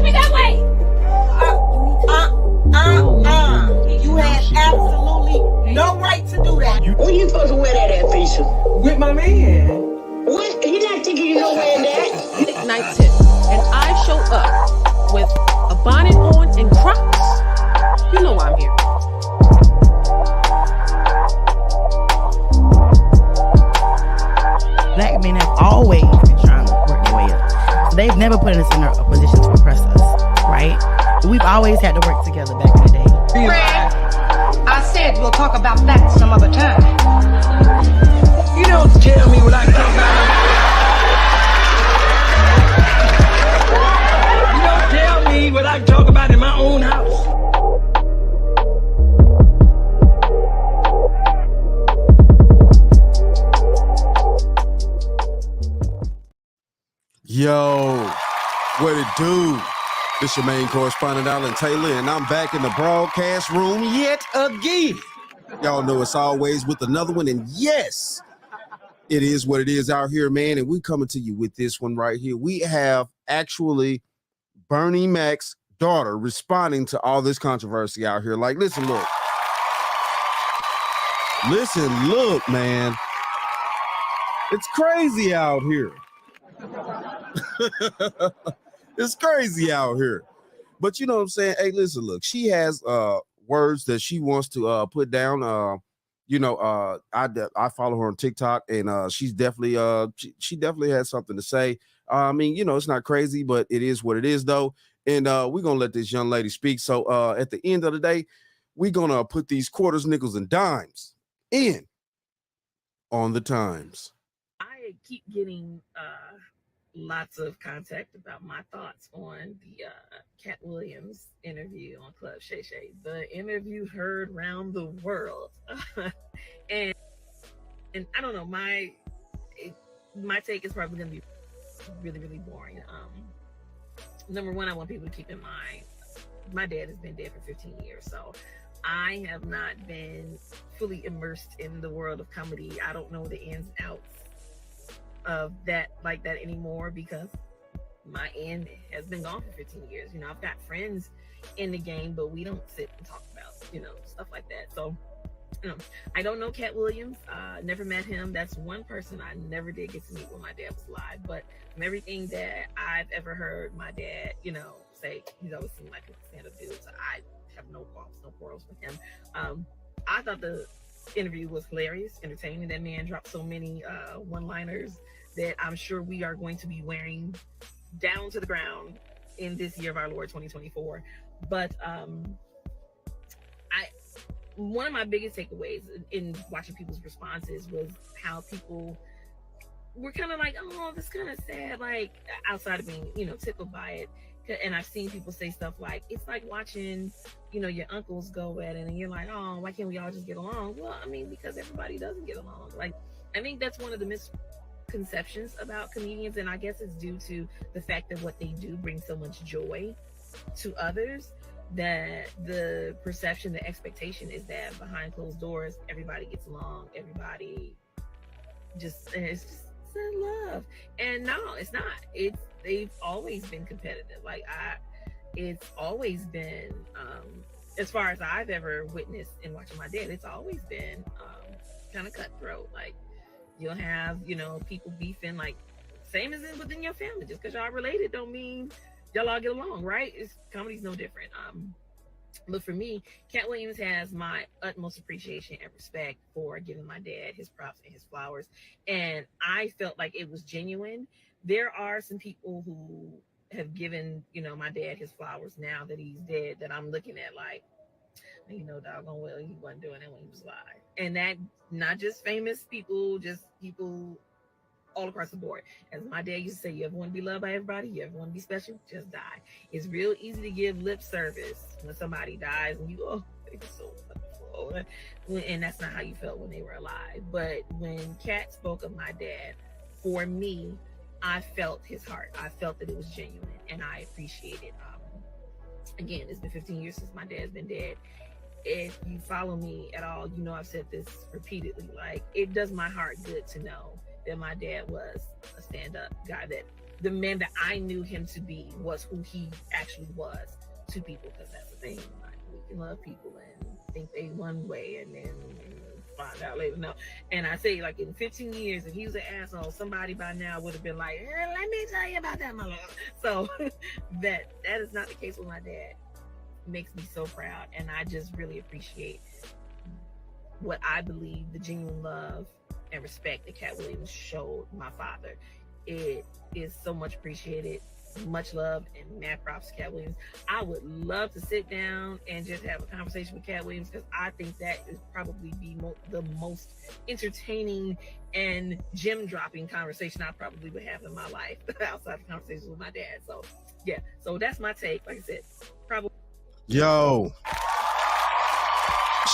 me that way. You had absolutely no right to do that. When you supposed to wear that at, Fisher? With my man. What? He not thinking you know wearing that? Night tip, and I show up with a bonnet on and Crocs. You know why I'm here. Black men have always been trying to work their way up. So they've never put us in a position to oppress us, right? We've always had to work together back in the day. Fred, I said we'll talk about that some other time. You don't tell me what I talk about. You don't tell me what I talk about in my own house. Yo, what it do? This your main correspondent, Alan Taylor, and I'm back in the broadcast room yet again. Y'all know it's always with another one, and yes, it is what it is out here, man, and we coming to you with this one right here. We have actually Bernie Mac's daughter responding to all this controversy out here. Like, listen, look. Listen, look, man. It's crazy out here. It's crazy out here. But you know what I'm saying? Hey, listen, look, she has words that she wants to put down. I follow her on TikTok, and she's definitely she definitely has something to say. I mean, you know, it's not crazy, but it is what it is, though. And we're gonna let this young lady speak. So at the end of the day, we're gonna put these quarters, nickels, and dimes in on the times. I keep getting lots of contact about my thoughts on the Katt Williams interview on Club Shay Shay. The interview heard round the world. and I don't know, my take is probably gonna be really, really boring. Number one, I want people to keep in mind, my dad has been dead for 15 years, so I have not been fully immersed in the world of comedy. I don't know the ins and outs of that like that anymore, because my end has been gone for 15 years. You know, I've got friends in the game, but we don't sit and talk about, you know, stuff like that. So, you know, I don't know Katt Williams. Never met him. That's one person I never did get to meet when my dad was alive. But from everything that I've ever heard my dad, you know, say, he's always seemed like a stand-up dude. So I have no qualms, no quarrels with him. I thought the interview was hilarious, entertaining. That man dropped so many one-liners that I'm sure we are going to be wearing down to the ground in this year of our Lord 2024. But one of my biggest takeaways in watching people's responses was how people were kind of like, oh, this kind of sad, like, outside of being, you know, tickled by it. And I've seen people say stuff like, it's like watching, you know, your uncles go at it, and you're like, oh, why can't we all just get along? Well, I mean, because everybody doesn't get along. Like, I think that's one of the misconceptions about comedians, and I guess it's due to the fact that what they do brings so much joy to others, that the perception, the expectation is that behind closed doors, everybody gets along, everybody it's just in love. And no, it's not. They've always been competitive. Like, it's always been, as far as I've ever witnessed in watching my dad, it's always been kind of cutthroat. Like, you'll have, you know, people beefing, like, same as within your family. Just because y'all related don't mean y'all all get along, right? Comedy's no different. But for me, Katt Williams has my utmost appreciation and respect for giving my dad his props and his flowers. And I felt like it was genuine. There are some people who have given, you know, my dad his flowers now that he's dead, that I'm looking at like, you know, doggone well, he wasn't doing that when he was alive. And that, not just famous people, just people all across the board. As my dad used to say, you ever want to be loved by everybody? You ever want to be special? Just die. It's real easy to give lip service when somebody dies and you go, oh, they were so wonderful. And that's not how you felt when they were alive. But when Katt spoke of my dad, for me, I felt his heart. I felt that it was genuine, and I appreciated again, it's been 15 years since my dad's been dead. If you follow me at all, you know I've said this repeatedly. Like, it does my heart good to know that my dad was a stand-up guy, that the man that I knew him to be was who he actually was to people, because that's the thing. Like, we can love people and think they one way and then find out later. No. And I say, like, in 15 years, if he was an asshole, somebody by now would have been like, let me tell you about that, my lord. So that is not the case with my dad. Makes me so proud, and I just really appreciate what I believe the genuine love and respect that Katt Williams showed my father. It is so much appreciated. Much love and mad props to Katt Williams. I would love to sit down and just have a conversation with Katt Williams, because I think that is probably the most entertaining and gem dropping conversation I probably would have in my life outside of conversations with my dad. So yeah, so that's my take. Like I said, probably. Yo,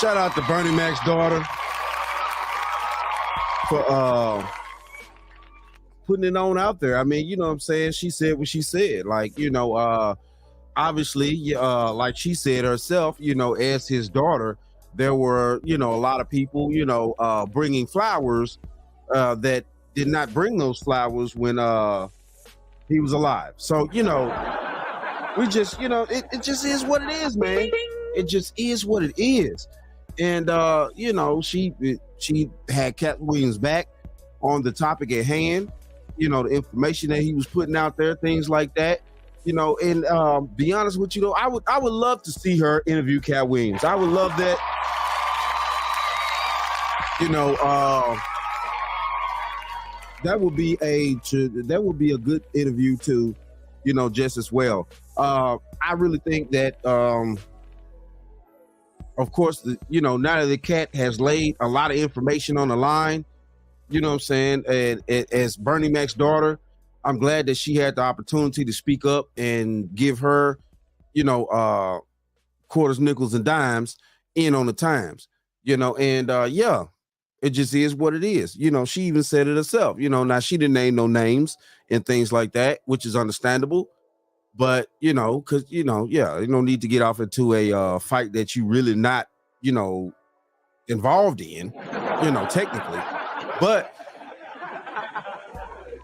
shout out to Bernie Mac's daughter for putting it on out there. I mean, you know what I'm saying? She said what she said. Like, you know, obviously, like she said herself, you know, as his daughter, there were, you know, a lot of people, you know, bringing flowers that did not bring those flowers when he was alive. So, you know, we just, you know, it just is what it is, man. It just is what it is. And, you know, she had Katt Williams back on the topic at hand, you know, the information that he was putting out there, things like that, you know, and be honest with you, though, I would love to see her interview Katt Williams. I would love that, you know, that would be a good interview too, you know, just as well. I really think that, of course, you know, now that the Katt has laid a lot of information on the line, you know what I'm saying, and as Bernie Mac's daughter, I'm glad that she had the opportunity to speak up and give her, you know, quarters, nickels, and dimes in on the times, you know, and yeah, it just is what it is. You know, she even said it herself, you know, now she didn't name no names and things like that, which is understandable. But, you know, because, you know, yeah, you don't need to get off into a fight that you really not, you know, involved in, you know, technically. But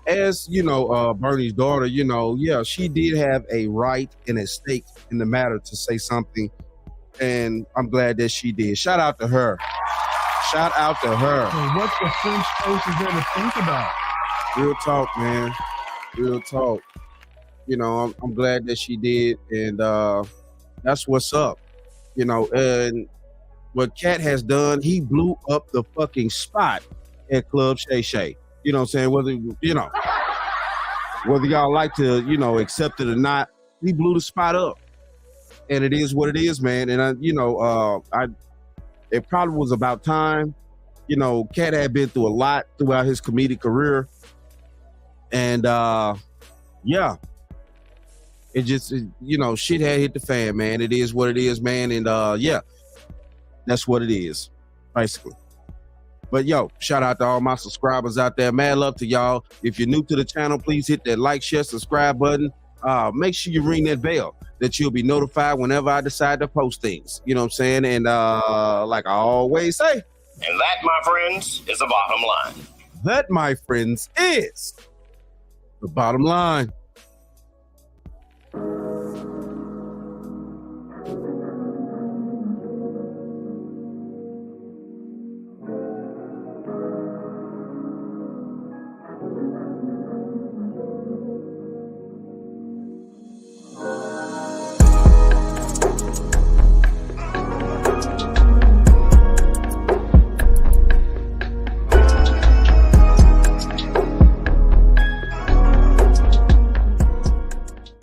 as, you know, Bernie's daughter, you know, yeah, she did have a right and a stake in the matter to say something. And I'm glad that she did. Shout out to her. Shout out to her. So what the French coast is there to think about? Real talk, man. Real talk. You know, I'm glad that she did, and that's what's up. You know, and what Katt has done, he blew up the fucking spot at Club Shay Shay. You know what I'm saying? Whether, you know, whether y'all like to, you know, accept it or not, he blew the spot up, and it is what it is, man. And you know, it probably was about time. You know, Katt had been through a lot throughout his comedic career, and yeah. It just, you know, shit had hit the fan, man. It is what it is, man. And yeah, that's what it is, basically. But yo, shout out to all my subscribers out there. Mad love to y'all. If you're new to the channel, please hit that like, share, subscribe button. Make sure you ring that bell that you'll be notified whenever I decide to post things. You know what I'm saying? And like I always say. And that, my friends, is the bottom line. That, my friends, is the bottom line.